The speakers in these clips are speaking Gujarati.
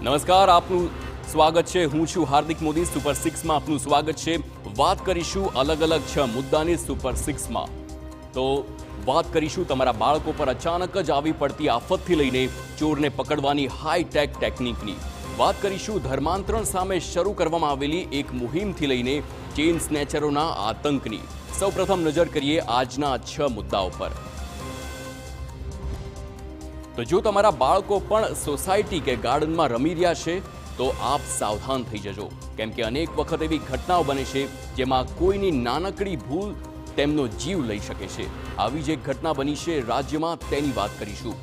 નમસ્કાર, આપનું સ્વાગત છે। હું છું હાર્દિક મોદી। સુપર 6 માં આપનું સ્વાગત છે। વાત કરીશું અલગ અલગ 6 મુદ્દાની સુપર 6 માં। તો વાત કરીશું તમારા બાળકો પર અચાનક જ આવી પડતી આફતથી લઈને ચોરને પકડવાની હાઈટેક ટેકનિકની। વાત કરીશું ધર્માંતરણ સામે શરૂ કરવામાં આવેલી એક મુહિમથી લઈને ચેઇન સ્નેચરોના આતંકની। સૌપ્રથમ નજર કરીએ આજના 6 મુદ્દાઓ પર। તો જો તમારા બાળકો પણ સોસાયટી કે ગાર્ડનમાં રમી રહ્યા છે તો આપ સાવધાન થઈ જજો, કેમ કે અનેક વખત એવી ઘટનાઓ બને છે જેમાં કોઈની નાનકડી ભૂલ તેમનો જીવ લઈ શકે છે। આવી જ એક ઘટના બની છે રાજ્યમાં, તેની વાત કરીશું।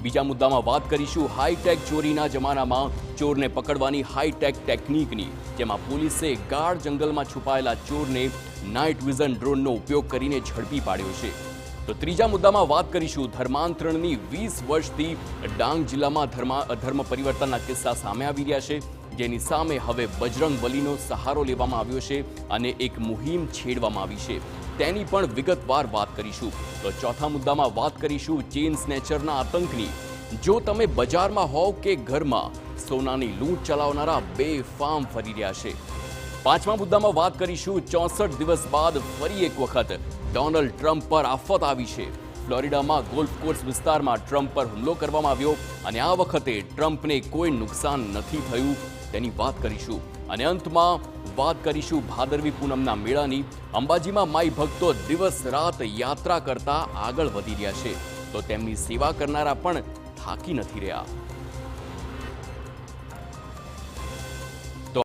બીજા મુદ્દામાં વાત કરીશું હાઈટેક ચોરીના જમાનામાં ચોરને પકડવાની હાઈટેક ટેકનિકની, જેમાં પોલીસે ગાઢ જંગલમાં છુપાયેલા ચોરને નાઇટ વિઝન ડ્રોનનો ઉપયોગ કરીને ઝડપી પાડ્યો છે। તો ત્રીજા મુદ્દામાં વાત કરીશું ધર્માંતરણની 20 વર્ષથી ડાંગ જિલ્લામાં ધર્મ પરિવર્તનના કિસ્સા સામે આવી રહ્યા છે, જેની સામે હવે બજરંગ બલીનો સહારો લેવામાં આવ્યો છે અને એક મુહિમ છેડવામાં આવી છે, તેની પણ વિગતવાર વાત કરીશું। તો ચોથા મુદ્દામાં વાત કરીશું ચેઇન સ્નેચરના આતંકની। જો તમે બજારમાં હોવ કે ઘરમાં, સોનાની લૂંટ ચલાવનારા બેફામ ફરી રહ્યા છે। પાંચમા મુદ્દામાં વાત કરીશું 64 દિવસ બાદ ફરી એક વખત ડોનાલ્ડ ટ્રમ્પ પર આફત આવી છે। ફ્લોરિડામાં ગોલ્ફ કોર્સ વિસ્તારમાં ટ્રમ્પ પર હુમલો કરવામાં આવ્યો અને આ વખતે ટ્રમ્પને કોઈ નુકસાન નથી થયું, તેની વાત કરીશું। અને અંતમાં વાત કરીશું ભાદરવી પૂનમના મેળાની। અંબાજીમાં માઈ ભક્તો દિવસ રાત યાત્રા કરતા આગળ વધી રહ્યા છે, તો તેમની સેવા કરનારા પણ થાકી નથી રહ્યા।